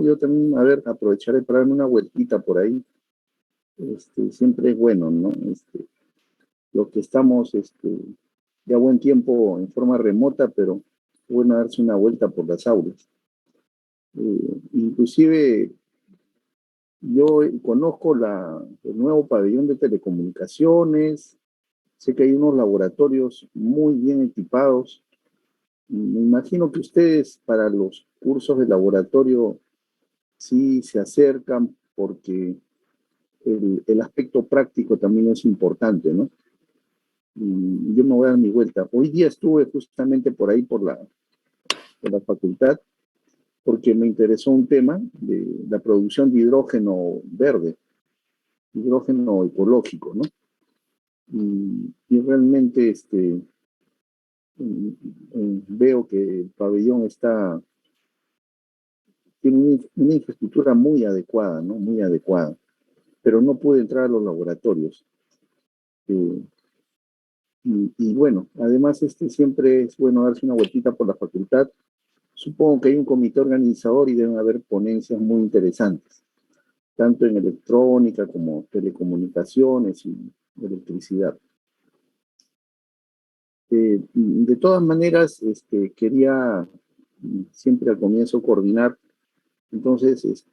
yo también, a ver, aprovecharé para darme una vueltita por ahí. Siempre es bueno, ¿no? Lo que estamos ya buen tiempo en forma remota, pero es bueno darse una vuelta por las aulas. Inclusive yo conozco el nuevo pabellón de telecomunicaciones, sé que hay unos laboratorios muy bien equipados. Me imagino que ustedes para los cursos de laboratorio sí se acercan porque el aspecto práctico también es importante, ¿no? Y yo me voy a dar mi vuelta. Hoy día estuve justamente por ahí, por la facultad, porque me interesó un tema de la producción de hidrógeno verde, hidrógeno ecológico, ¿no? Y realmente veo que el pabellón tiene una infraestructura muy adecuada, ¿no? Muy adecuada, pero no pude entrar a los laboratorios. Eh, y bueno, además siempre es bueno darse una vueltita por la facultad. Supongo que hay un comité organizador y deben haber ponencias muy interesantes, tanto en electrónica como telecomunicaciones y electricidad. De todas maneras, quería siempre al comienzo coordinar, entonces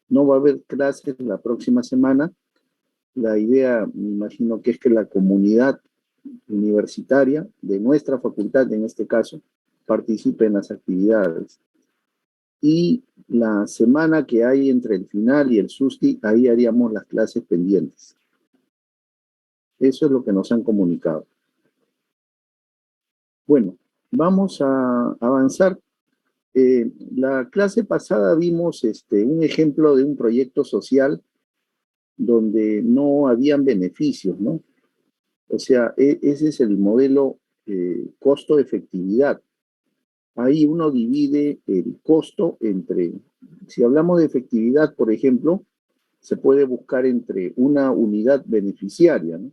no va a haber clases la próxima semana. La idea, me imagino que es que la comunidad universitaria de nuestra facultad, en este caso, participe en las actividades. Y la semana que hay entre el final y el SUSTI, ahí haríamos las clases pendientes. Eso es lo que nos han comunicado. Bueno, vamos a avanzar. La clase pasada vimos un ejemplo de un proyecto social donde no habían beneficios, ¿no? O sea, ese es el modelo costo-efectividad. Ahí uno divide el costo entre, si hablamos de efectividad, por ejemplo, se puede buscar entre una unidad beneficiaria, ¿no?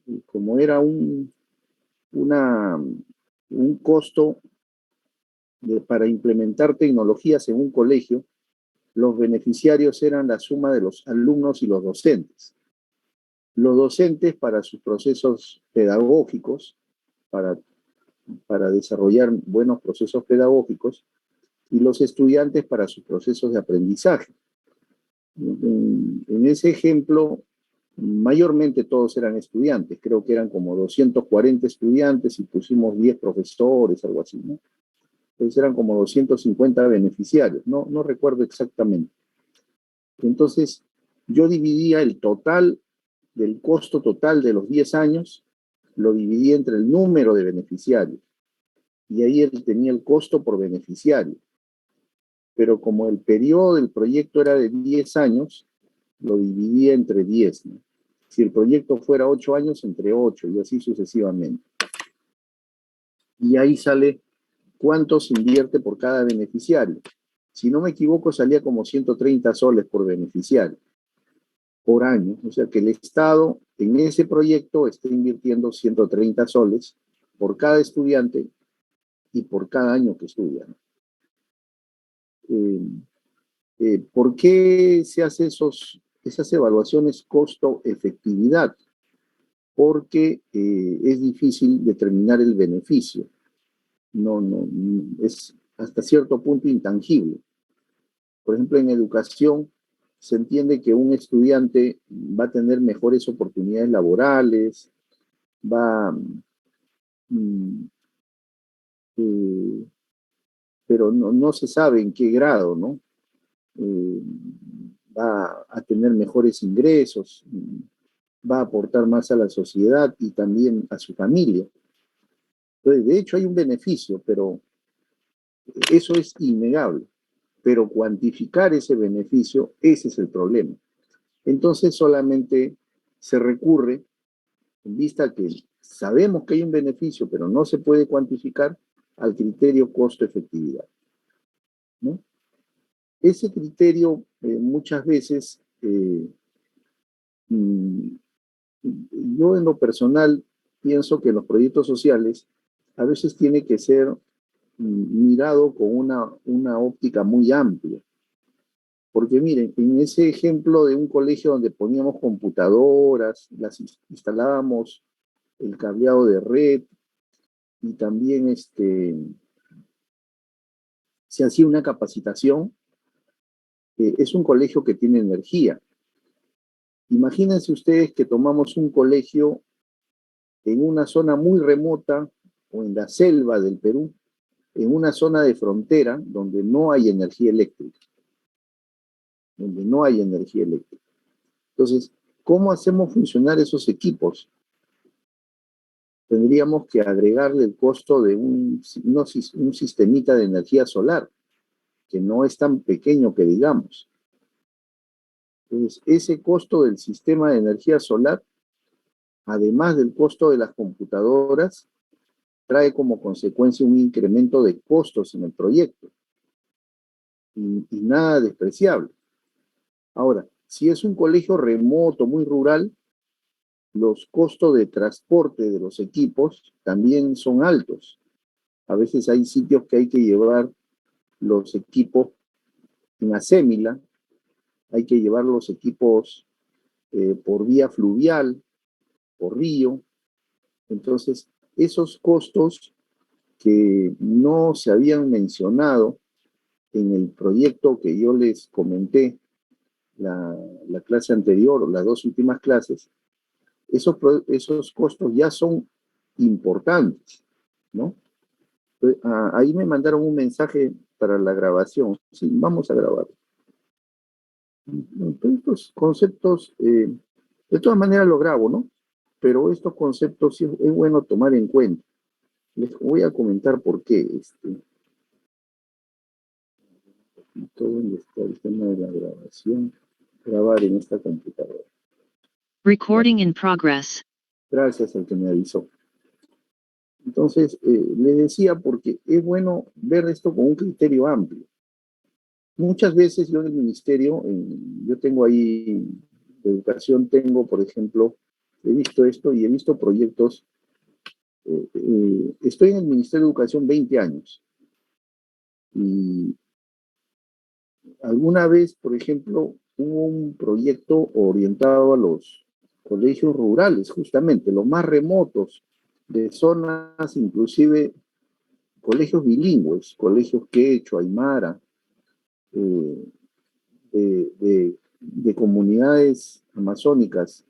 Y como era un costo para implementar tecnologías en un colegio, los beneficiarios eran la suma de los alumnos y los docentes. Los docentes para sus procesos pedagógicos, para, para desarrollar buenos procesos pedagógicos, y los estudiantes para sus procesos de aprendizaje. En ese ejemplo, mayormente todos eran estudiantes, creo que eran como 240 estudiantes y pusimos 10 profesores, algo así, ¿no? Entonces eran como 250 beneficiarios, no recuerdo exactamente. Entonces, yo dividía el total del costo total de los 10 años, lo dividía entre el número de beneficiarios, y ahí él tenía el costo por beneficiario. Pero como el periodo del proyecto era de 10 años, lo dividía entre 10, ¿no? Si el proyecto fuera 8 años, entre 8, y así sucesivamente. Y ahí sale cuánto se invierte por cada beneficiario. Si no me equivoco, salía como 130 soles por beneficiario, por año. O sea que el Estado en ese proyecto está invirtiendo 130 soles por cada estudiante y por cada año que estudia, ¿no? ¿Por qué se hace esas evaluaciones costo-efectividad? Porque es difícil determinar el beneficio. No, es hasta cierto punto intangible. Por ejemplo, en educación se entiende que un estudiante va a tener mejores oportunidades laborales, va, mm, eh, pero no se sabe en qué grado, ¿no? Eh, va a tener mejores ingresos, va a aportar más a la sociedad y también a su familia. Entonces, de hecho, hay un beneficio, pero eso es innegable. Pero cuantificar ese beneficio, ese es el problema. Entonces, solamente se recurre, en vista que sabemos que hay un beneficio, pero no se puede cuantificar, al criterio costo-efectividad, ¿no? Ese criterio muchas veces, yo en lo personal pienso que los proyectos sociales a veces tiene que ser mirado con una óptica muy amplia. Porque miren, en ese ejemplo de un colegio donde poníamos computadoras, las instalábamos el cableado de red y también se hacía una capacitación, es un colegio que tiene energía. Imagínense ustedes que tomamos un colegio en una zona muy remota o en la selva del Perú, en una zona de frontera donde no hay energía eléctrica, donde no hay energía eléctrica. Entonces, ¿cómo hacemos funcionar esos equipos? Tendríamos que agregarle el costo de un sistemita de energía solar, que no es tan pequeño que digamos. Entonces, ese costo del sistema de energía solar, además del costo de las computadoras, trae como consecuencia un incremento de costos en el proyecto. Y nada despreciable. Ahora, si es un colegio remoto, muy rural, los costos de transporte de los equipos también son altos. A veces hay sitios que hay que llevar los equipos en asémila, hay que llevar los equipos por vía fluvial, por río. Entonces, esos costos que no se habían mencionado en el proyecto que yo les comenté la clase anterior, o las dos últimas clases, esos costos ya son importantes, ¿no? Ahí me mandaron un mensaje para la grabación. Sí, vamos a grabar. Entonces, estos conceptos, de todas maneras lo grabo, ¿no? Pero estos conceptos sí es bueno tomar en cuenta. Les voy a comentar por qué. ¿Dónde está el tema de la grabación? Grabar en esta computadora. Recording in progress. Gracias al que me avisó. Entonces, le decía porque es bueno ver esto con un criterio amplio. Muchas veces yo en el ministerio, yo tengo ahí de educación, tengo, por ejemplo, he visto esto y he visto proyectos. Estoy en el Ministerio de Educación 20 años y alguna vez, por ejemplo, hubo un proyecto orientado a los colegios rurales, justamente, los más remotos, de zonas, inclusive colegios bilingües, colegios quechua, aymara, de comunidades amazónicas,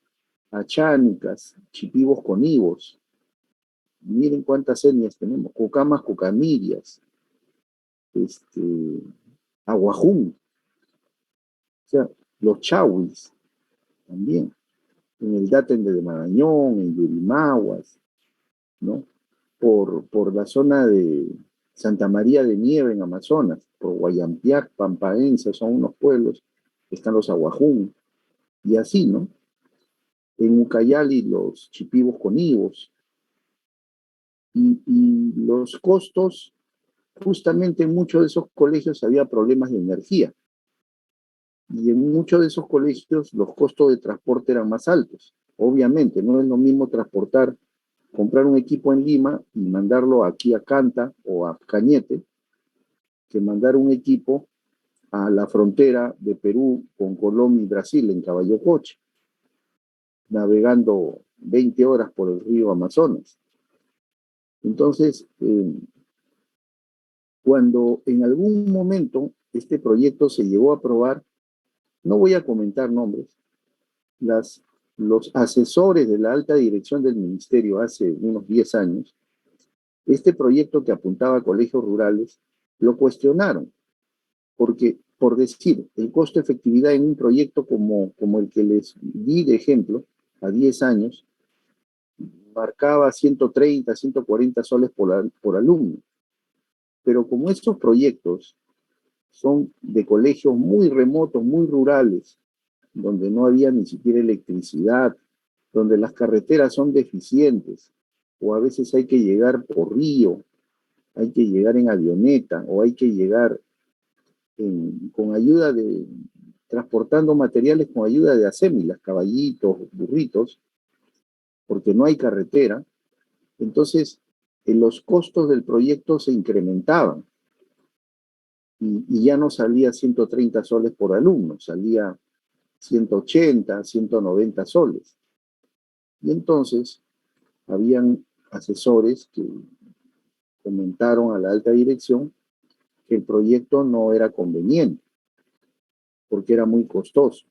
achánicas, chipivos conivos. Miren cuántas etnias tenemos, cucamas, cucamirias, aguajún, o sea, los chawis también, en el Daten de Marañón, en Yurimaguas, ¿no? Por la zona de Santa María de Nieve en Amazonas, por Guayampiac, Pampaense, son unos pueblos, están los aguajún, y así, ¿no? En Ucayali los chipivos conivos, y los costos, justamente en muchos de esos colegios había problemas de energía, y en muchos de esos colegios los costos de transporte eran más altos. Obviamente, no es lo mismo comprar un equipo en Lima y mandarlo aquí a Canta o a Cañete, que mandar un equipo a la frontera de Perú con Colombia y Brasil en Caballocoche, navegando 20 horas por el río Amazonas. Entonces, cuando en algún momento este proyecto se llegó a aprobar, no voy a comentar nombres, los asesores de la alta dirección del ministerio hace unos 10 años, este proyecto que apuntaba a colegios rurales, lo cuestionaron, porque, por decir, el costo de efectividad en un proyecto como el que les di de ejemplo, a 10 años, marcaba 130, 140 soles por alumno. Pero como estos proyectos son de colegios muy remotos, muy rurales, donde no había ni siquiera electricidad, donde las carreteras son deficientes, o a veces hay que llegar por río, hay que llegar en avioneta, o hay que llegar con ayuda transportando materiales con ayuda de asémilas, caballitos, burritos, porque no hay carretera. Entonces, los costos del proyecto se incrementaban y ya no salía 130 soles por alumno, salía 180, 190 soles. Y entonces habían asesores que comentaron a la alta dirección que el proyecto no era conveniente, porque era muy costoso.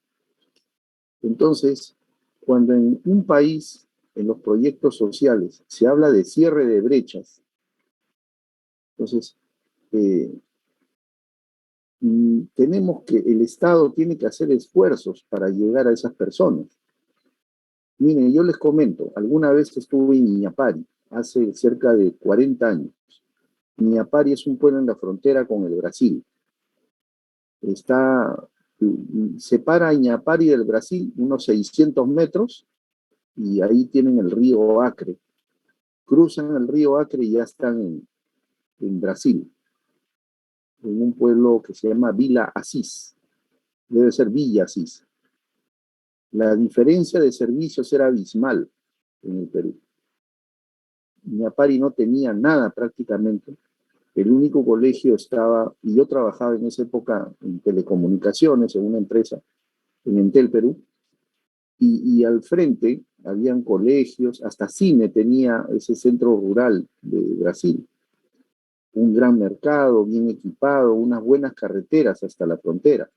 Entonces, cuando en un país, en los proyectos sociales, se habla de cierre de brechas, entonces tenemos que, el Estado tiene que hacer esfuerzos para llegar a esas personas. Miren, yo les comento, alguna vez estuve en Iñapari, hace cerca de 40 años. Iñapari es un pueblo en la frontera con el Brasil. Separa Iñapari del Brasil unos 600 metros y ahí tienen el río Acre. Cruzan el río Acre y ya están en Brasil, en un pueblo que se llama Vila Asís. Debe ser Villa Asís. La diferencia de servicios era abismal en el Perú. Iñapari no tenía nada prácticamente. El único colegio estaba, y yo trabajaba en esa época en telecomunicaciones, en una empresa, en Entel Perú, y al frente habían colegios, hasta cine tenía ese centro rural de Brasil. Un gran mercado, bien equipado, unas buenas carreteras hasta la frontera.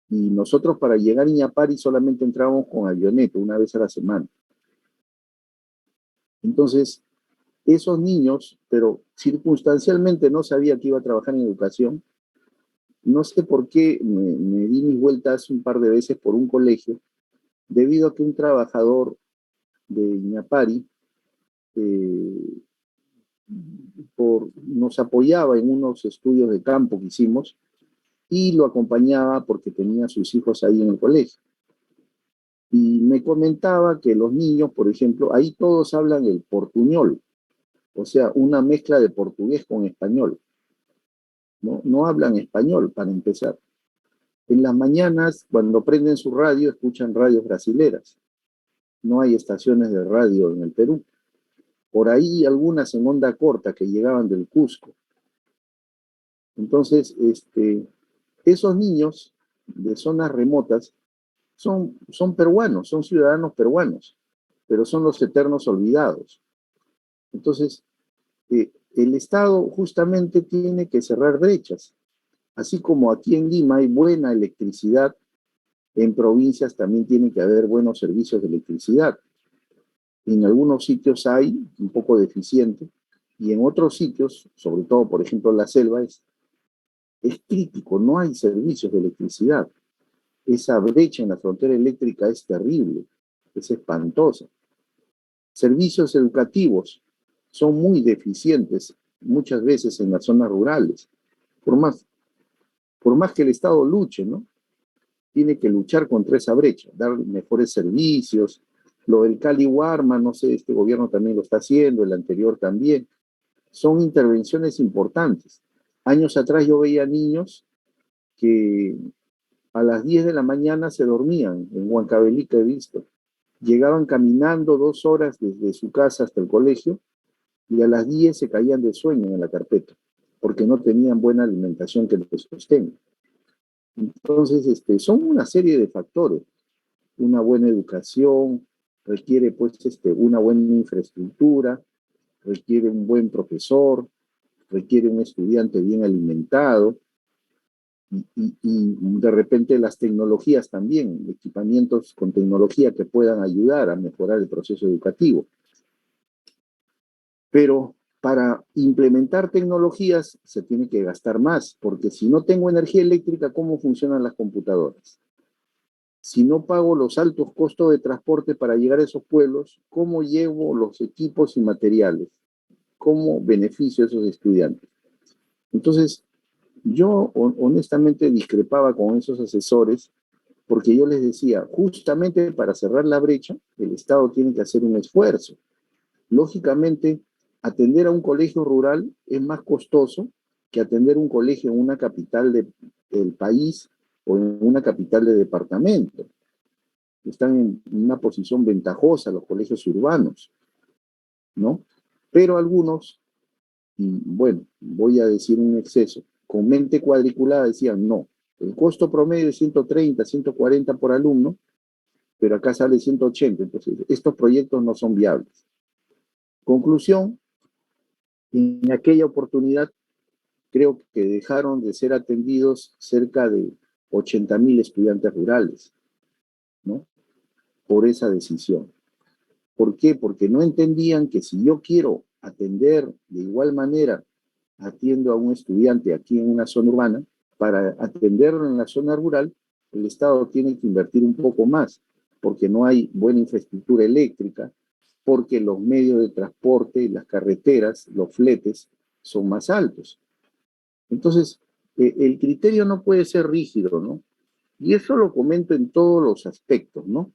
Y nosotros para llegar a Iñapari solamente entrábamos con avioneta una vez a la semana. Entonces, esos niños, pero circunstancialmente no sabía que iba a trabajar en educación. No sé por qué me di mis vueltas un par de veces por un colegio, debido a que un trabajador de Iñapari nos apoyaba en unos estudios de campo que hicimos y lo acompañaba porque tenía a sus hijos ahí en el colegio. Y me comentaba que los niños, por ejemplo, ahí todos hablan el portuñol, o sea, una mezcla de portugués con español. No hablan español, para empezar. En las mañanas, cuando prenden su radio, escuchan radios brasileras. No hay estaciones de radio en el Perú. Por ahí algunas en onda corta que llegaban del Cusco. Entonces, esos niños de zonas remotas son peruanos, son ciudadanos peruanos, pero son los eternos olvidados. Entonces, el Estado justamente tiene que cerrar brechas. Así como aquí en Lima hay buena electricidad, en provincias también tiene que haber buenos servicios de electricidad. En algunos sitios hay un poco deficiente y en otros sitios, sobre todo, por ejemplo, la selva, es crítico, no hay servicios de electricidad. Esa brecha en la frontera eléctrica es terrible, es espantosa. Servicios educativos son muy deficientes muchas veces en las zonas rurales. Por más que el Estado luche, ¿no? Tiene que luchar contra esa brecha, dar mejores servicios. Lo del Cali Warma, no sé, este gobierno también lo está haciendo, el anterior también. Son intervenciones importantes. Años atrás yo veía niños que a las 10 de la mañana se dormían, en Huancavelica he visto. Llegaban caminando 2 horas desde su casa hasta el colegio y a las 10 se caían de sueño en la carpeta, porque no tenían buena alimentación que les sostenga. Entonces, son una serie de factores. Una buena educación requiere, pues, una buena infraestructura, requiere un buen profesor, requiere un estudiante bien alimentado y de repente las tecnologías también, equipamientos con tecnología que puedan ayudar a mejorar el proceso educativo. Pero para implementar tecnologías se tiene que gastar más, porque si no tengo energía eléctrica, ¿cómo funcionan las computadoras? Si no pago los altos costos de transporte para llegar a esos pueblos, ¿cómo llevo los equipos y materiales? ¿Cómo beneficio a esos estudiantes? Entonces, yo honestamente discrepaba con esos asesores porque yo les decía, justamente para cerrar la brecha, el Estado tiene que hacer un esfuerzo. Lógicamente, atender a un colegio rural es más costoso que atender un colegio en una capital del país o en una capital de departamento. Están en una posición ventajosa los colegios urbanos, ¿no? Pero algunos, y bueno, voy a decir un exceso, con mente cuadriculada decían, no, el costo promedio es 130, 140 por alumno, pero acá sale 180, entonces estos proyectos no son viables. Conclusión, en aquella oportunidad creo que dejaron de ser atendidos cerca de 80.000 estudiantes rurales, ¿no? Por esa decisión. ¿Por qué? Porque no entendían que si yo quiero atender de igual manera, atiendo a un estudiante aquí en una zona urbana, para atenderlo en la zona rural, el Estado tiene que invertir un poco más, porque no hay buena infraestructura eléctrica, porque los medios de transporte, las carreteras, los fletes son más altos. Entonces, el criterio no puede ser rígido, ¿no? Y eso lo comento en todos los aspectos, ¿no?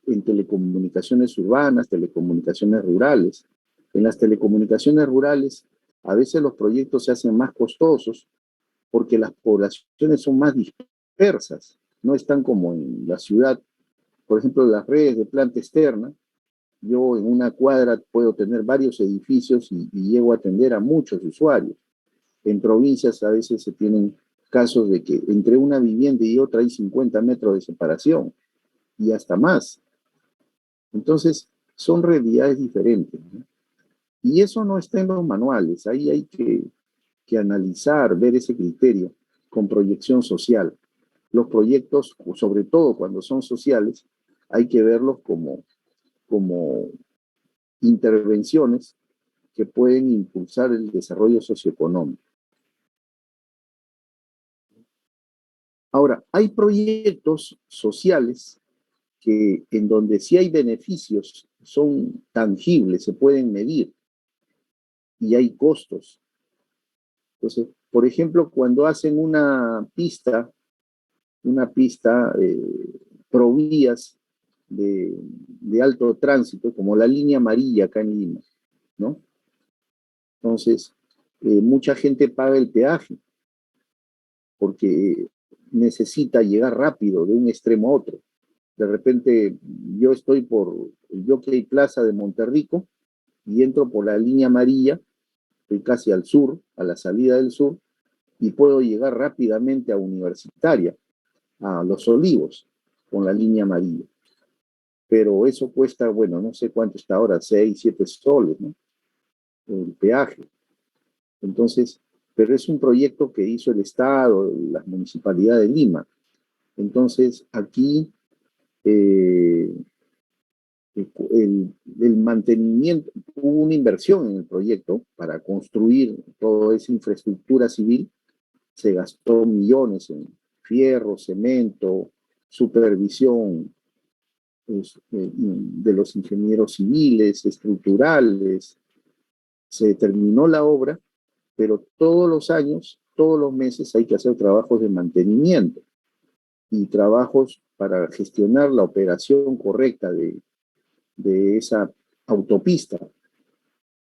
En telecomunicaciones urbanas, telecomunicaciones rurales. En las telecomunicaciones rurales, a veces los proyectos se hacen más costosos porque las poblaciones son más dispersas, no están como en la ciudad. Por ejemplo, las redes de planta externa, yo en una cuadra puedo tener varios edificios y llego a atender a muchos usuarios. En provincias a veces se tienen casos de que entre una vivienda y otra hay 50 metros de separación y hasta más. Entonces, son realidades diferentes, ¿no? Y eso no está en los manuales, ahí hay que analizar, ver ese criterio con proyección social. Los proyectos, sobre todo cuando son sociales, hay que verlos como intervenciones que pueden impulsar el desarrollo socioeconómico. Ahora, hay proyectos sociales que en donde sí hay beneficios, son tangibles, se pueden medir y hay costos. Entonces, por ejemplo, cuando hacen una pista provías de alto tránsito, como la línea amarilla acá en Lima, ¿no? Entonces, mucha gente paga el peaje porque necesita llegar rápido de un extremo a otro. De repente, yo estoy por el Jockey Plaza de Monterrico y entro por la línea amarilla, estoy casi al sur, a la salida del sur, y puedo llegar rápidamente a Universitaria, a Los Olivos, con la línea amarilla. Pero eso cuesta, bueno, no sé cuánto está ahora, 6, 7 soles, ¿no? El peaje. Entonces, pero es un proyecto que hizo el Estado, la Municipalidad de Lima. Entonces, aquí eh, el mantenimiento, hubo una inversión en el proyecto para construir toda esa infraestructura civil, se gastó millones en fierro, cemento, supervisión de los ingenieros civiles, estructurales, se terminó la obra, pero todos los años, todos los meses hay que hacer trabajos de mantenimiento y trabajos para gestionar la operación correcta de esa autopista.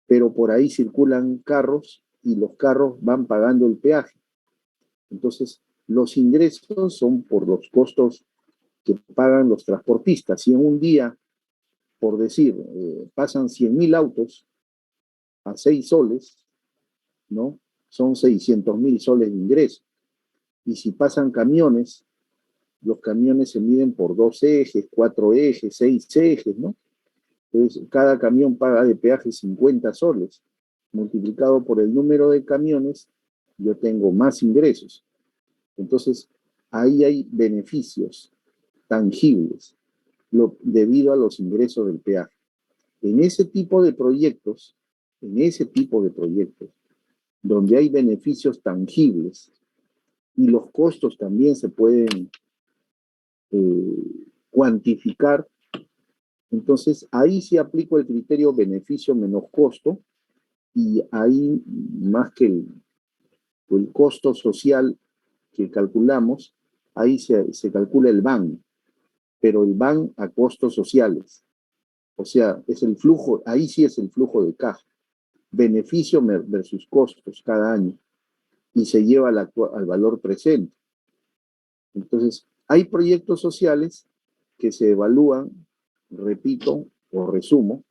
Pero por ahí circulan carros y los carros van pagando el peaje. Entonces, los ingresos son por los costos que pagan los transportistas. Si en un día, por decir, pasan 100.000 autos a 6 soles, ¿no? Son 600.000 soles de ingreso. Y si pasan camiones, los camiones se miden por 2 ejes, 4 ejes, 6 ejes, ¿no? Entonces, cada camión paga de peaje 50 soles. Multiplicado por el número de camiones, yo tengo más ingresos. Entonces, ahí hay beneficios tangibles debido a los ingresos del peaje. En ese tipo de proyectos, donde hay beneficios tangibles y los costos también se pueden cuantificar, entonces ahí sí aplico el criterio beneficio menos costo y ahí más que el costo social que calculamos, ahí se calcula el BAN, pero el BAN a costos sociales. O sea, es el flujo, ahí sí es el flujo de caja. Beneficio versus costos cada año y se lleva al valor presente. Entonces, hay proyectos sociales que se evalúan, repito o resumo,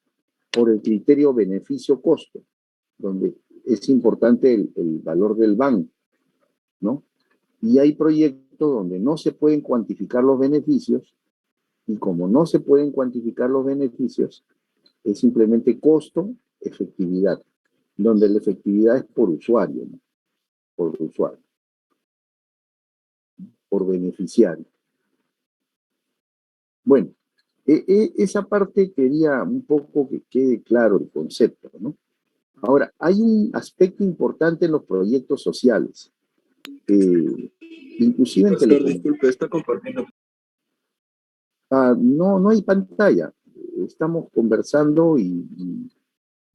por el criterio beneficio-costo, donde es importante el valor del banco, ¿no? Y hay proyectos donde no se pueden cuantificar los beneficios, y como no se pueden cuantificar los beneficios, es simplemente costo, efectividad, donde la efectividad es por usuario, ¿no? Por usuario, por beneficiario. Bueno, esa parte quería un poco que quede claro el concepto, ¿no? Ahora, hay un aspecto importante en los proyectos sociales, inclusive en Pastor, telecomunicaciones. disculpe, está compartiendo. No, no hay pantalla. Estamos conversando y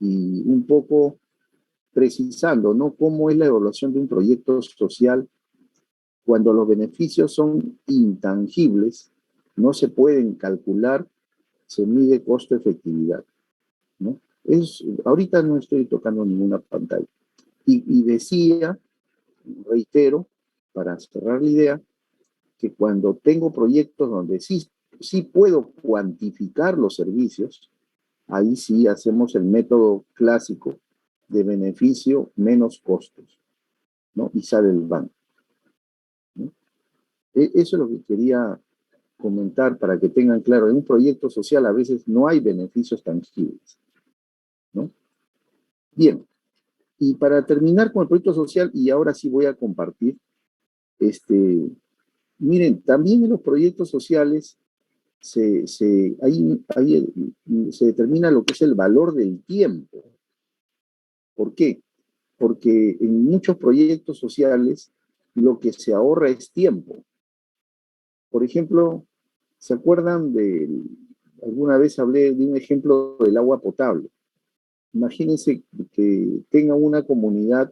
un poco precisando, ¿no? Cómo es la evaluación de un proyecto social cuando los beneficios son intangibles, no se pueden calcular, se mide costo-efectividad, ¿no? Ahorita no estoy tocando ninguna pantalla. Y decía, reitero, para cerrar la idea, que cuando tengo proyectos donde sí puedo cuantificar los servicios, ahí sí hacemos el método clásico de beneficio menos costos, ¿no? Y sale el banco, ¿no? Eso es lo que quería comentar para que tengan claro. En un proyecto social a veces no hay beneficios tangibles, ¿no? Bien, y para terminar con el proyecto social, y ahora sí voy a compartir, miren, también en los proyectos sociales se determina lo que es el valor del tiempo. ¿Por qué? Porque en muchos proyectos sociales lo que se ahorra es tiempo. Por ejemplo, ¿se acuerdan alguna vez hablé de un ejemplo del agua potable? Imagínense que tengan una comunidad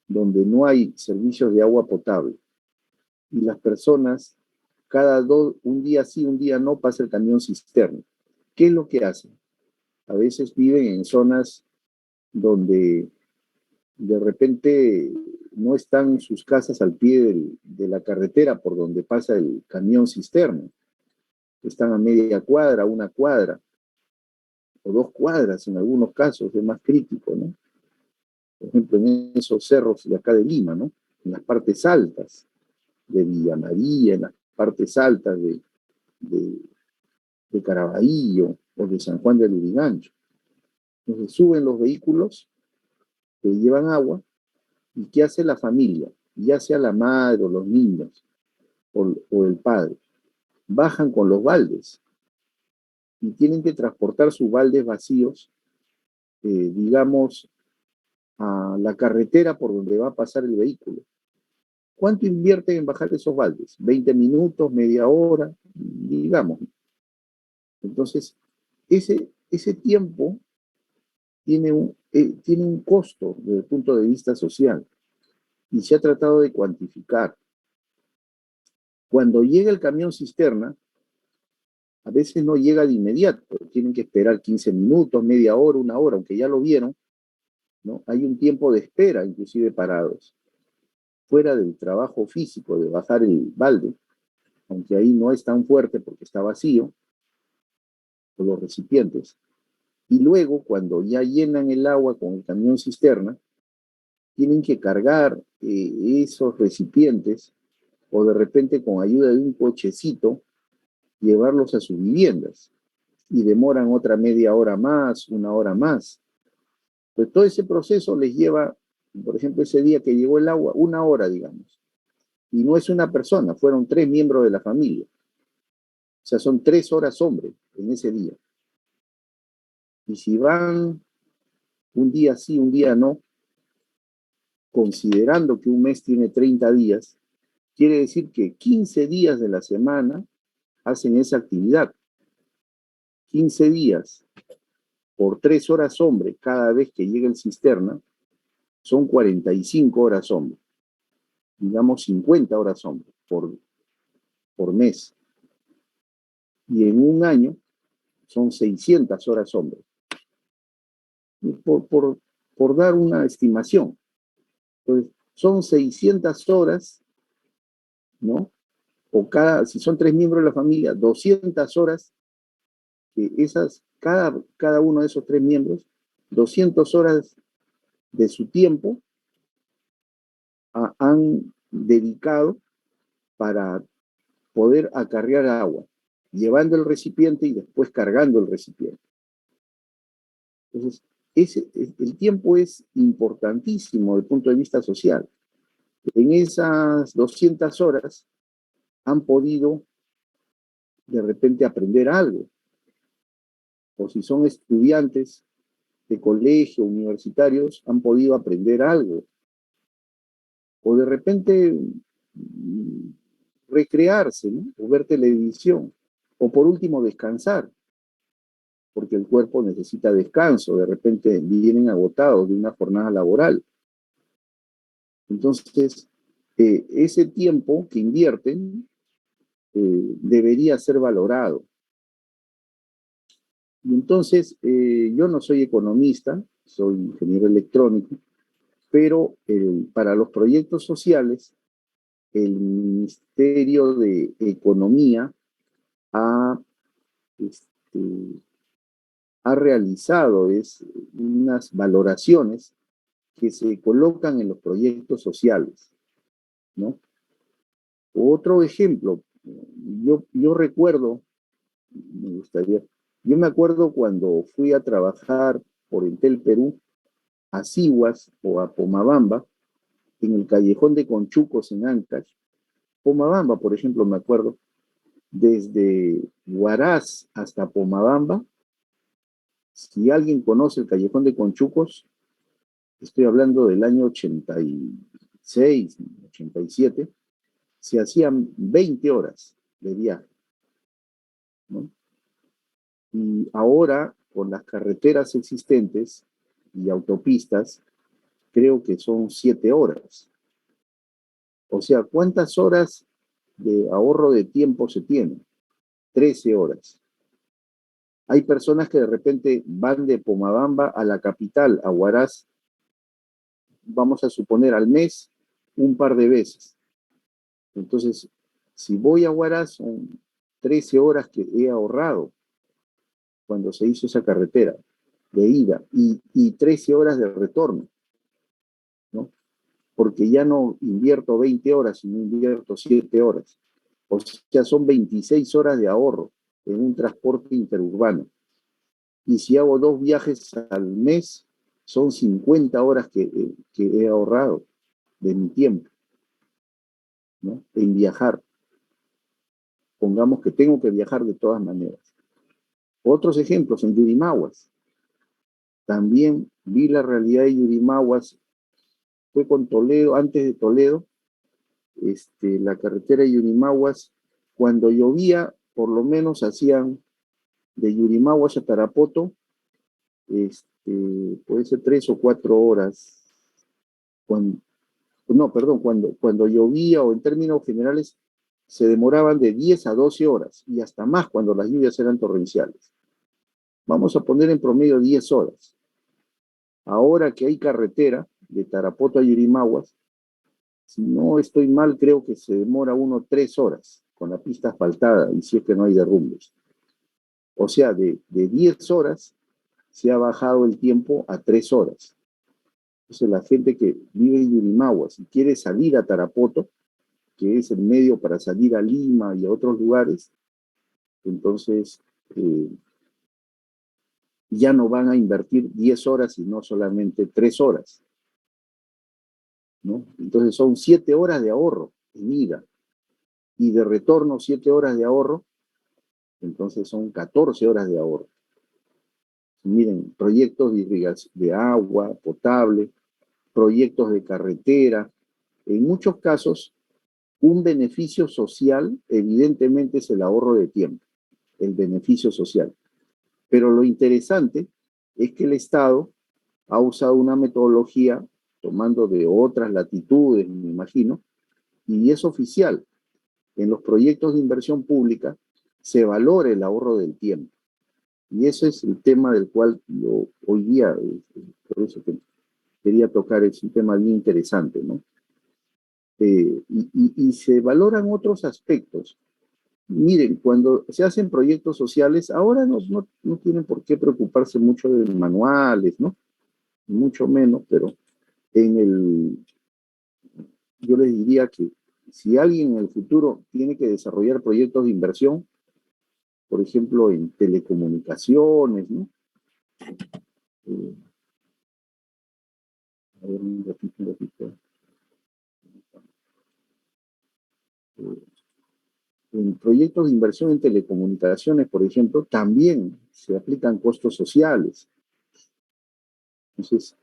donde no hay servicios de agua potable y las personas un día sí, un día no, pasa el camión cisterna. ¿Qué es lo que hacen? A veces viven en zonas donde de repente no están sus casas al pie de la carretera por donde pasa el camión cisterna. Están a media cuadra, una cuadra, o 2 cuadras en algunos casos, es más crítico, ¿no? Por ejemplo, en esos cerros de acá de Lima, ¿no? En las partes altas de Villa María, en las partes altas de, de Caraballo o de San Juan del Lurigancho. Entonces suben los vehículos que llevan agua y ¿qué hace la familia? Ya sea la madre o los niños o el padre. Bajan con los baldes y tienen que transportar sus baldes vacíos, digamos, a la carretera por donde va a pasar el vehículo. ¿Cuánto invierten en bajar esos baldes? 20 minutos, media hora, digamos. Entonces, ese tiempo tiene un costo desde el punto de vista social y se ha tratado de cuantificar. Cuando llega el camión cisterna, a veces no llega de inmediato, tienen que esperar 15 minutos, media hora, una hora, aunque ya lo vieron, ¿no? Hay un tiempo de espera, inclusive parados, fuera del trabajo físico de bajar el balde, aunque ahí no es tan fuerte porque está vacío, por los recipientes. Y luego, cuando ya llenan el agua con el camión cisterna, tienen que cargar esos recipientes o de repente con ayuda de un cochecito, llevarlos a sus viviendas. Y demoran otra media hora más, una hora más. Pues todo ese proceso les lleva, por ejemplo, ese día que llegó el agua, una hora, digamos. Y no es una persona, fueron 3 miembros de la familia. O sea, son 3 horas hombre en ese día. Y si van un día sí, un día no, considerando que un mes tiene 30 días, quiere decir que 15 días de la semana hacen esa actividad. 15 días por 3 horas hombre cada vez que llega el cisterna, son 45 horas hombre. Digamos 50 horas hombre por mes. Y en un año son 600 horas hombre. Por dar una estimación. Entonces, son 600 horas, ¿no? Si son 3 miembros de la familia, 200 horas cada uno de esos 3 miembros, 200 horas de su tiempo han dedicado para poder acarrear agua, llevando el recipiente y después cargando el recipiente. Entonces, el tiempo es importantísimo desde el punto de vista social. En esas 200 horas han podido de repente aprender algo. O si son estudiantes de colegio, universitarios, han podido aprender algo. O de repente recrearse, ¿no? O ver televisión. O por último, descansar, porque el cuerpo necesita descanso. De repente vienen agotados de una jornada laboral. Entonces, ese tiempo que invierten debería ser valorado. Y entonces, yo no soy economista, soy ingeniero electrónico, pero para los proyectos sociales, el Ministerio de Economía ha, ha realizado unas valoraciones que se colocan en los proyectos sociales, ¿no? Otro ejemplo, yo recuerdo, yo me acuerdo cuando fui a trabajar por Entel Perú a Sihuas o a Pomabamba, en el callejón de Conchucos en Ancash. Pomabamba, por ejemplo, me acuerdo, desde Huaraz hasta Pomabamba, si alguien conoce el callejón de Conchucos, estoy hablando del año 86, 87, se hacían 20 horas de viaje, ¿no? Y ahora, con las carreteras existentes y autopistas, creo que son 7 horas. O sea, ¿cuántas horas de ahorro de tiempo se tiene? 13 horas. Hay personas que de repente van de Pomabamba a la capital, a Huaraz, vamos a suponer al mes, un par de veces. Entonces, si voy a Huaraz, son 13 horas que he ahorrado cuando se hizo esa carretera de ida y 13 horas de retorno, ¿no? Porque ya no invierto 20 horas, sino invierto 7 horas. O sea, son 26 horas de ahorro en un transporte interurbano. Y si hago 2 viajes al mes, son 50 horas que he ahorrado de mi tiempo, ¿no? En viajar. Pongamos que tengo que viajar de todas maneras. Otros ejemplos, en Yurimaguas. También vi la realidad de Yurimaguas. Fue con Toledo, antes de Toledo, la carretera de Yurimaguas, cuando llovía, por lo menos hacían de Yurimaguas a Tarapoto, puede ser 3 o 4 horas. Cuando llovía o en términos generales, se demoraban de 10 a 12 horas y hasta más cuando las lluvias eran torrenciales. Vamos a poner en promedio 10 horas. Ahora que hay carretera de Tarapoto a Yurimaguas, si no estoy mal, creo que se demora 3 horas con la pista asfaltada y si es que no hay derrumbes. O sea, de 10 horas se ha bajado el tiempo a 3 horas. Entonces la gente que vive en Yurimaguas y quiere salir a Tarapoto, que es el medio para salir a Lima y a otros lugares, entonces ya no van a invertir 10 horas, sino solamente 3 horas, ¿no? Entonces son 7 horas de ahorro en ida y de retorno 7 horas de ahorro, entonces son 14 horas de ahorro. Miren, proyectos de irrigación de agua potable, proyectos de carretera, en muchos casos un beneficio social evidentemente es el ahorro de tiempo, el beneficio social. Pero lo interesante es que el Estado ha usado una metodología tomando de otras latitudes, me imagino, y es oficial. En los proyectos de inversión pública se valora el ahorro del tiempo. Y ese es el tema del cual yo hoy día, por eso que quería tocar, es un tema bien interesante, ¿no? Y se valoran otros aspectos. Miren, cuando se hacen proyectos sociales, ahora no tienen por qué preocuparse mucho de manuales, ¿no? Mucho menos, pero en yo les diría que si alguien en el futuro tiene que desarrollar proyectos de inversión, por ejemplo, en telecomunicaciones, ¿no? Eh, a ver, un ratito. Eh, en proyectos de inversión en telecomunicaciones, por ejemplo, también se aplican costos sociales. Entonces,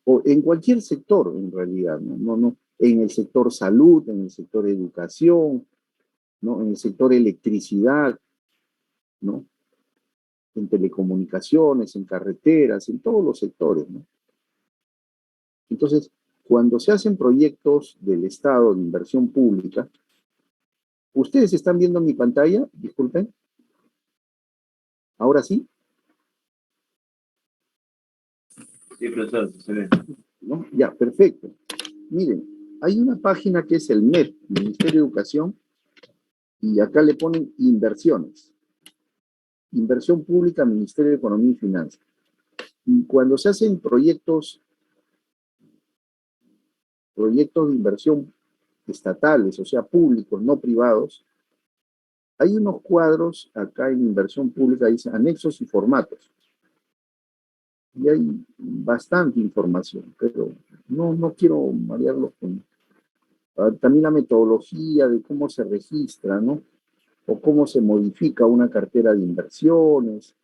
o en cualquier sector, en realidad, ¿no? En el sector salud, en el sector educación, ¿no? En el sector electricidad, ¿no? En telecomunicaciones, en carreteras, en todos los sectores, ¿no? Entonces, cuando se hacen proyectos del Estado de inversión pública, ¿ustedes están viendo mi pantalla? Disculpen. ¿Ahora sí? Sí, profesor, se ve. ¿No? Ya, perfecto. Miren, hay una página que es el MEP, Ministerio de Educación, y acá le ponen inversiones. Inversión pública, Ministerio de Economía y Finanzas. Y cuando se hacen proyectos de inversión estatales, o sea, públicos, no privados, hay unos cuadros acá en inversión pública, dice anexos y formatos. Y hay bastante información, pero no quiero marearlos con también la metodología de cómo se registra, ¿no? O cómo se modifica una cartera de inversiones.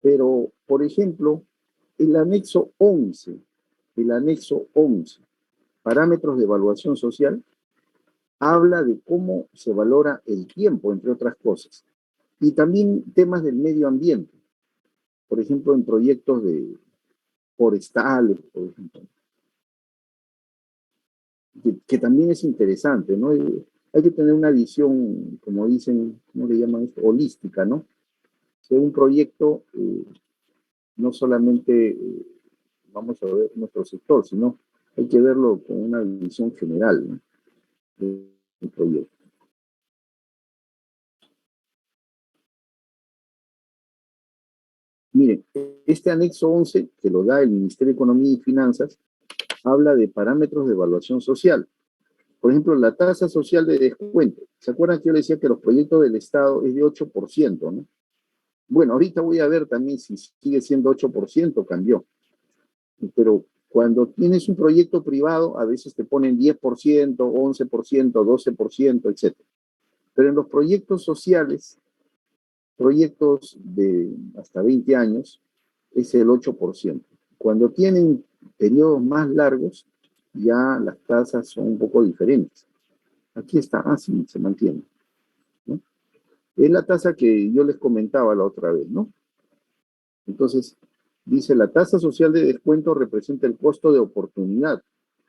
Pero, por ejemplo, el anexo 11, parámetros de evaluación social, habla de cómo se valora el tiempo, entre otras cosas. Y también temas del medio ambiente, por ejemplo, en proyectos de forestales, por ejemplo, que también es interesante, ¿no? Hay que tener una visión, como dicen, ¿cómo le llaman esto? Holística, ¿no? O un proyecto no solamente vamos a ver nuestro sector, sino hay que verlo con una visión general, ¿no? Del proyecto. Miren, este anexo 11, que lo da el Ministerio de Economía y Finanzas, habla de parámetros de evaluación social. Por ejemplo, la tasa social de descuento. ¿Se acuerdan que yo les decía que los proyectos del Estado es de 8%, ¿no? Bueno, ahorita voy a ver también si sigue siendo 8%, cambió. Pero cuando tienes un proyecto privado, a veces te ponen 10%, 11%, 12%, etc. Pero en los proyectos sociales, proyectos de hasta 20 años, es el 8%. Cuando tienen periodos más largos, ya las tasas son un poco diferentes. Aquí está, sí, se mantiene, ¿no? Es la tasa que yo les comentaba la otra vez, ¿no? Entonces, dice, la tasa social de descuento representa el costo de oportunidad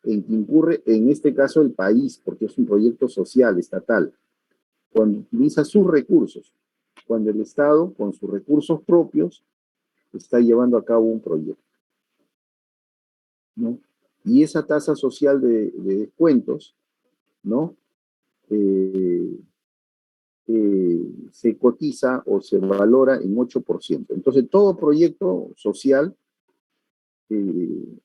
en que incurre, en este caso, el país, porque es un proyecto social, estatal, cuando utiliza sus recursos, cuando el Estado, con sus recursos propios, está llevando a cabo un proyecto, ¿no? Y esa tasa social de descuentos, ¿no? Se cotiza o se valora en 8%. Entonces, todo proyecto social, eh,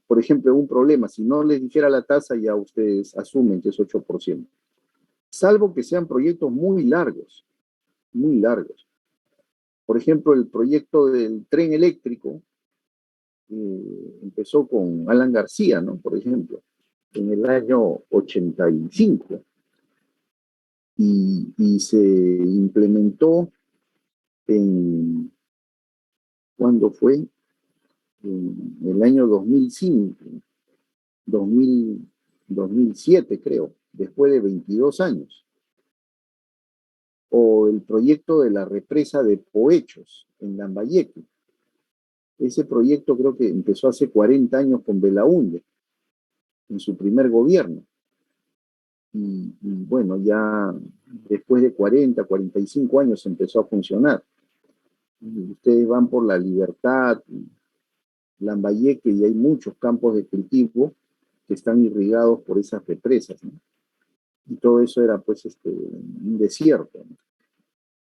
por ejemplo, un problema, si no les dijera la tasa, ya ustedes asumen que es 8%. Salvo que sean proyectos muy largos, muy largos. Por ejemplo, el proyecto del tren eléctrico empezó con Alan García, ¿no? Por ejemplo, en el año 85 y se implementó en, ¿cuándo fue? En el año 2005, 2000, 2007 creo, después de 22 años. O el proyecto de la represa de Poechos en Lambayeque. Ese proyecto creo que empezó hace 40 años con Belaúnde, en su primer gobierno. Y bueno, ya después de 40, 45 años empezó a funcionar. Y ustedes van por La Libertad, Lambayeque, y hay muchos campos de cultivo que están irrigados por esas represas, ¿no? y todo eso era pues un desierto, ¿no?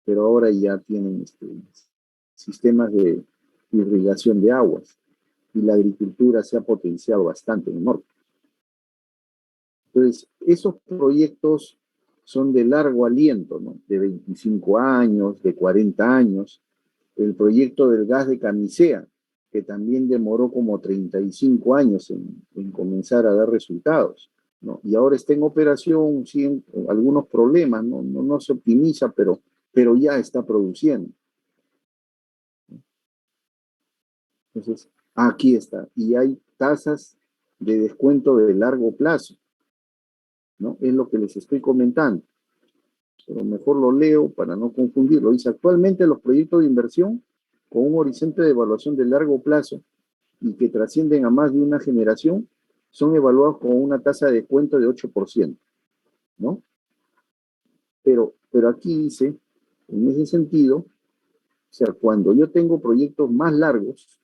Pero ahora ya tienen sistemas de irrigación de aguas y la agricultura se ha potenciado bastante en el norte. Entonces, esos proyectos son de largo aliento, ¿no? De 25 años, de 40 años. El proyecto del gas de Camisea, que también demoró como 35 años en comenzar a dar resultados, ¿no? Y ahora está en operación, siguen algunos problemas, no se optimiza, pero ya está produciendo. Entonces, aquí está. Y hay tasas de descuento de largo plazo, ¿no? Es lo que les estoy comentando. Pero mejor lo leo para no confundirlo. Dice, actualmente los proyectos de inversión con un horizonte de evaluación de largo plazo y que trascienden a más de una generación son evaluados con una tasa de descuento de 8%, ¿no? Pero aquí dice, en ese sentido, o sea, cuando yo tengo proyectos más largos,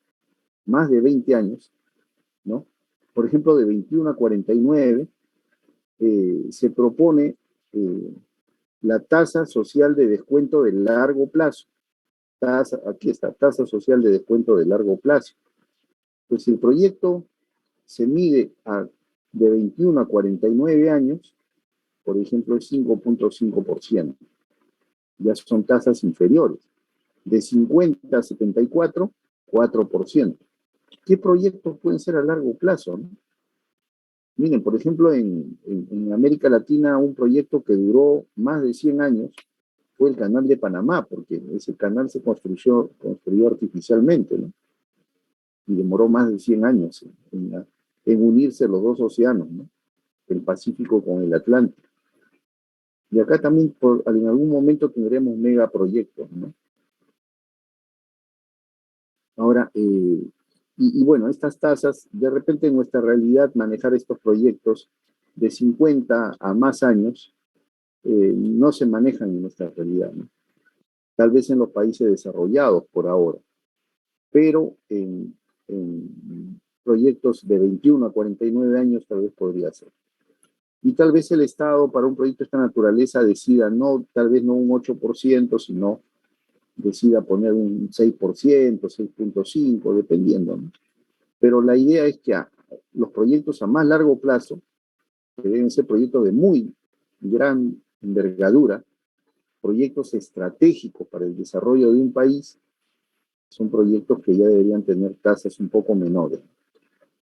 más de 20 años, ¿no? Por ejemplo, de 21 a 49, se propone la tasa social de descuento de largo plazo. Aquí está, tasa social de descuento de largo plazo. Pues si el proyecto se mide de 21 a 49 años, por ejemplo, es 5.5%. Ya son tasas inferiores. De 50 a 74, 4%. ¿Qué proyectos pueden ser a largo plazo, no? Miren, por ejemplo, en América Latina, un proyecto que duró más de 100 años fue el Canal de Panamá, porque ese canal se construyó artificialmente, ¿no? Y demoró más de 100 años en unirse los dos océanos, ¿no? El Pacífico con el Atlántico. Y acá también en algún momento tendremos megaproyectos, ¿no? Ahora, bueno, estas tasas, de repente en nuestra realidad, manejar estos proyectos de 50 a más años no se manejan en nuestra realidad, ¿no? Tal vez en los países desarrollados por ahora, pero en proyectos de 21 a 49 años tal vez podría ser. Y tal vez el Estado para un proyecto de esta naturaleza decida no, tal vez no un 8%, sino decida poner un 6%, 6.5%, dependiendo, ¿no? Pero la idea es que los proyectos a más largo plazo, que deben ser proyectos de muy gran envergadura, proyectos estratégicos para el desarrollo de un país, son proyectos que ya deberían tener tasas un poco menores,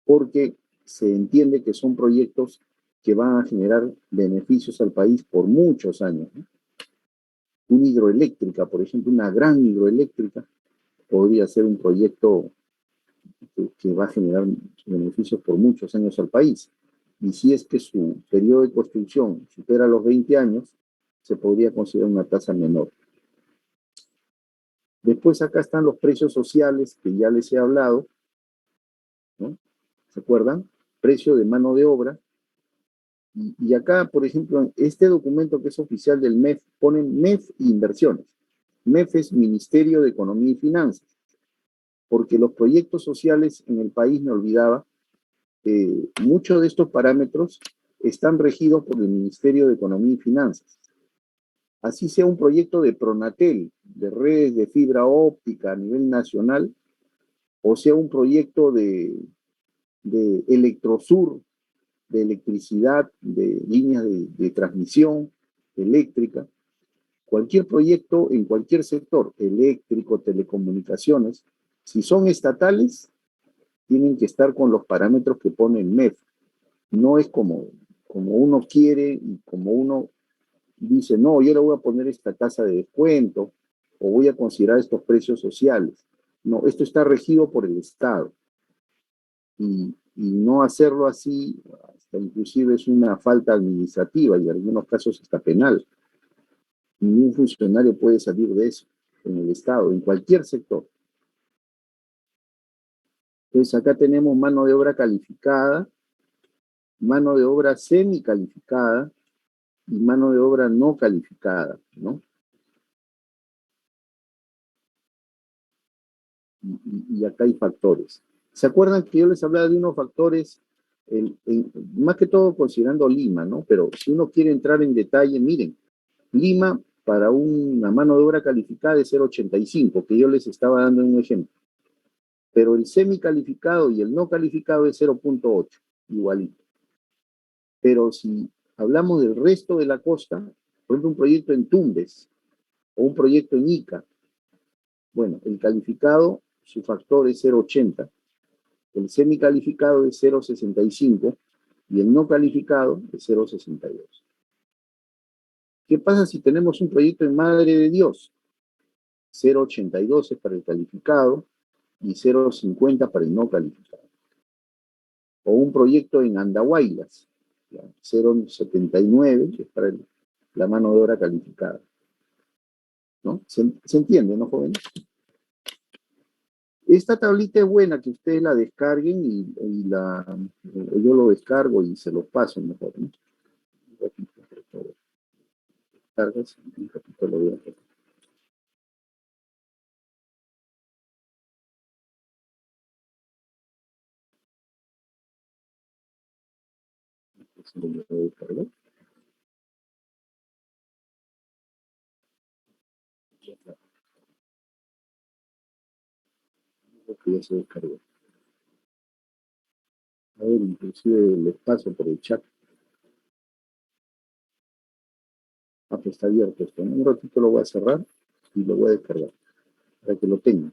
porque se entiende que son proyectos que van a generar beneficios al país por muchos años, ¿no? Una hidroeléctrica, por ejemplo, una gran hidroeléctrica, podría ser un proyecto que va a generar beneficios por muchos años al país. Y si es que su periodo de construcción supera los 20 años, se podría considerar una tasa menor. Después acá están los precios sociales que ya les he hablado, ¿no? ¿Se acuerdan? Precio de mano de obra. Y acá, por ejemplo, en este documento que es oficial del MEF, ponen MEF e inversiones. MEF es Ministerio de Economía y Finanzas, porque los proyectos sociales en el país, me olvidaba, muchos de estos parámetros están regidos por el Ministerio de Economía y Finanzas. Así sea un proyecto de Pronatel, de redes de fibra óptica a nivel nacional, o sea un proyecto de Electrosur, de electricidad, de líneas de transmisión eléctrica, cualquier proyecto en cualquier sector, eléctrico, telecomunicaciones, si son estatales, tienen que estar con los parámetros que pone el MEF. No es como uno quiere y como uno dice, no, yo le voy a poner esta tasa de descuento o voy a considerar estos precios sociales. No, esto está regido por el Estado. Y no hacerlo así, hasta inclusive es una falta administrativa y en algunos casos está penal. Ningún funcionario puede salir de eso en el Estado, en cualquier sector. Entonces acá tenemos mano de obra calificada, mano de obra semicalificada y mano de obra no calificada, ¿no? Y acá hay factores. ¿Se acuerdan que yo les hablaba de unos factores más que todo considerando Lima, ¿no? Pero si uno quiere entrar en detalle, miren, Lima para una mano de obra calificada es 0,85, que yo les estaba dando un ejemplo. Pero el semicalificado y el no calificado es 0,8, igualito. Pero si hablamos del resto de la costa, por ejemplo, un proyecto en Tumbes o un proyecto en Ica, bueno, el calificado, su factor es 0,80, el semicalificado es 0,65 y el no calificado es 0,62. ¿Qué pasa si tenemos un proyecto en Madre de Dios? 0,82 es para el calificado y 0,50 para el no calificado. O un proyecto en Andahuaylas, 0,79 es para la mano de obra calificada. ¿No? ¿Se entiende, no, jóvenes? Esta tablita es buena, que ustedes la descarguen yo lo descargo y se los paso mejor, ¿no? Un ratito, por favor. Descargas, un ratito lo voy a hacer. Se lo voy a descargar. Que ya se descargó. A ver, inclusive les paso por el chat. Ah, pues está abierto esto. En un ratito lo voy a cerrar y lo voy a descargar para que lo tengan.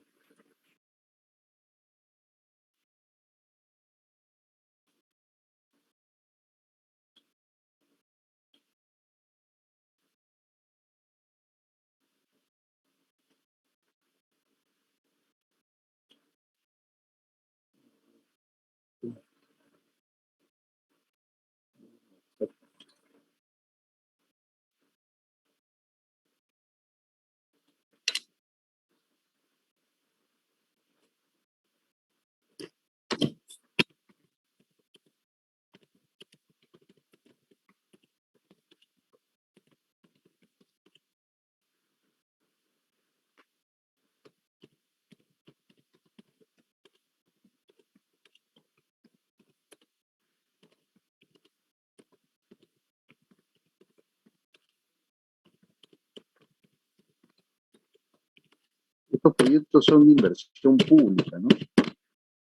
Estos proyectos son de inversión pública, ¿no?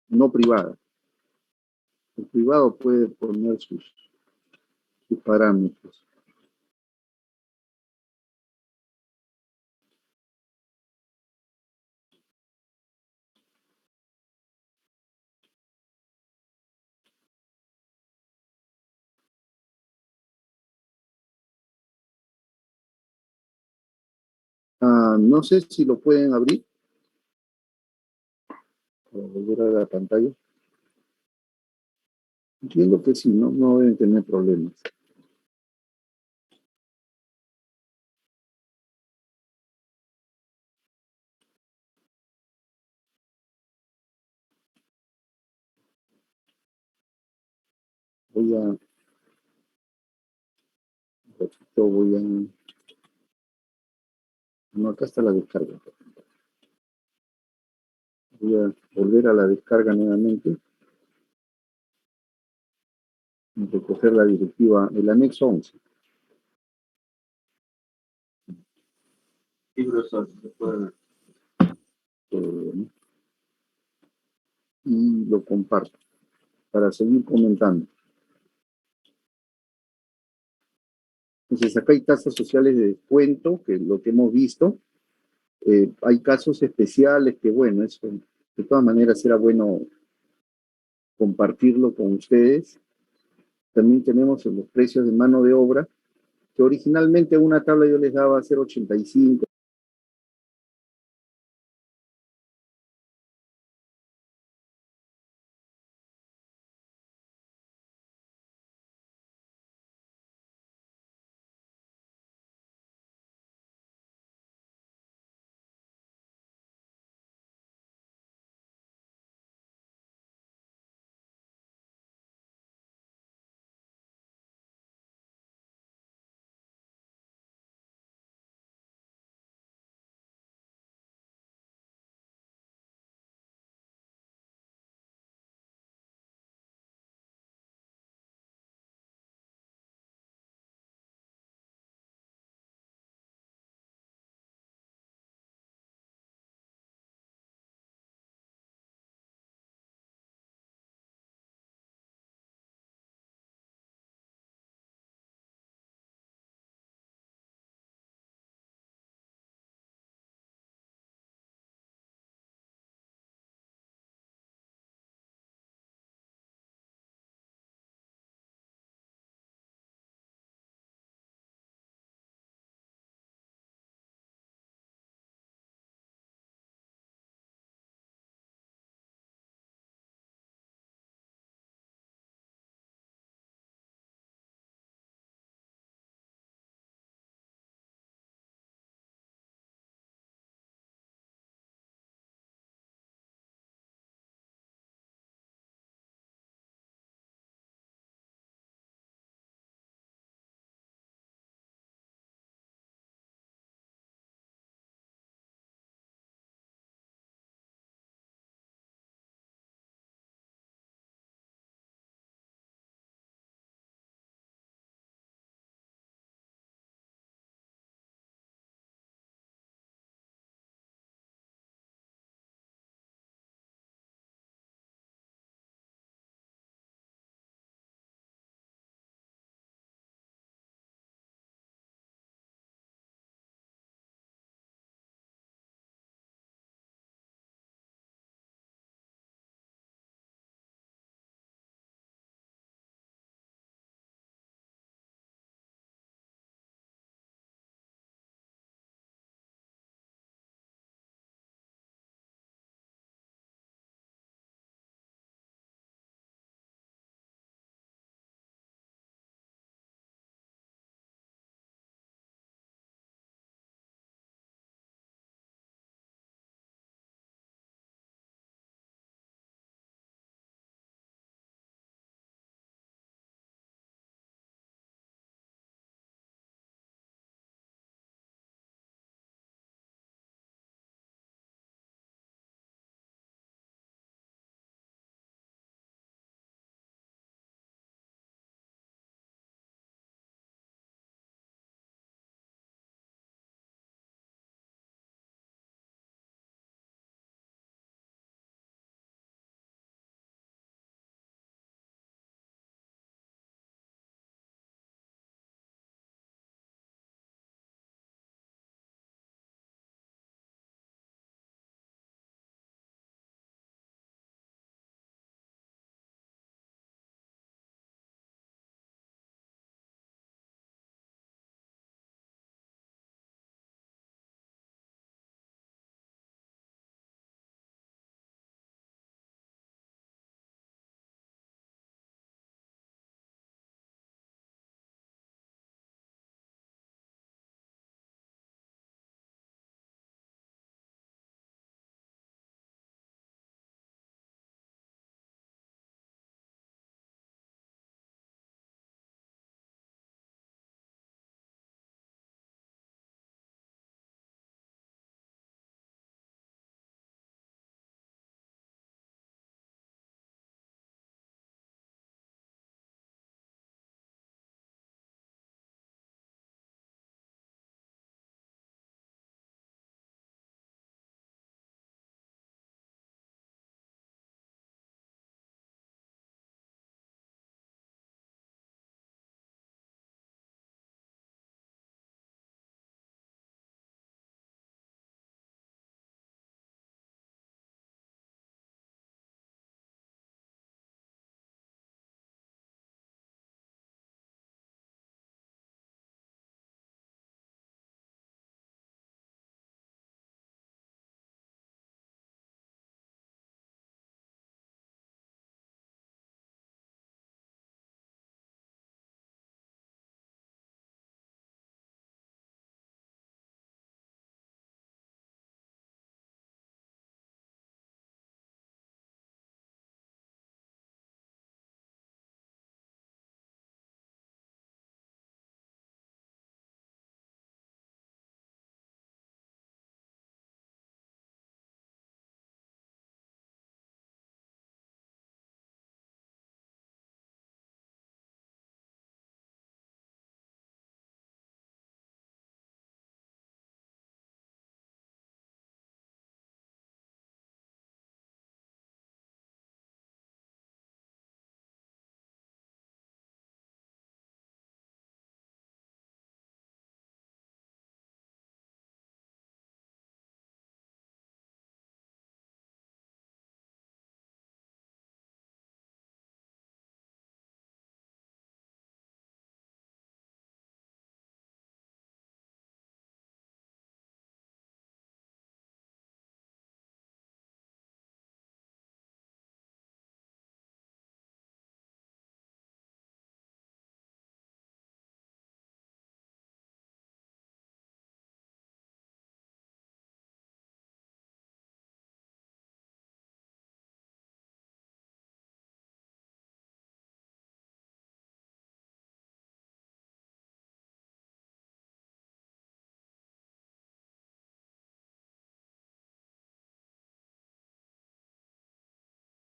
No privada. El privado puede poner sus parámetros. No sé si lo pueden abrir para volver a la pantalla. Entiendo que sí, no deben tener problemas. Voy a, no, acá está la descarga. Voy a volver a la descarga nuevamente y recoger la directiva, el anexo 11. Sí, profesor, se puede ver. Y lo comparto para seguir comentando. Entonces, acá hay tasas sociales de descuento, que es lo que hemos visto. Hay casos especiales que, bueno, eso de todas maneras era bueno compartirlo con ustedes. También tenemos los precios de mano de obra, que originalmente una tabla yo les daba 0,85,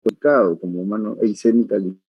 mercado como mano e semicalificado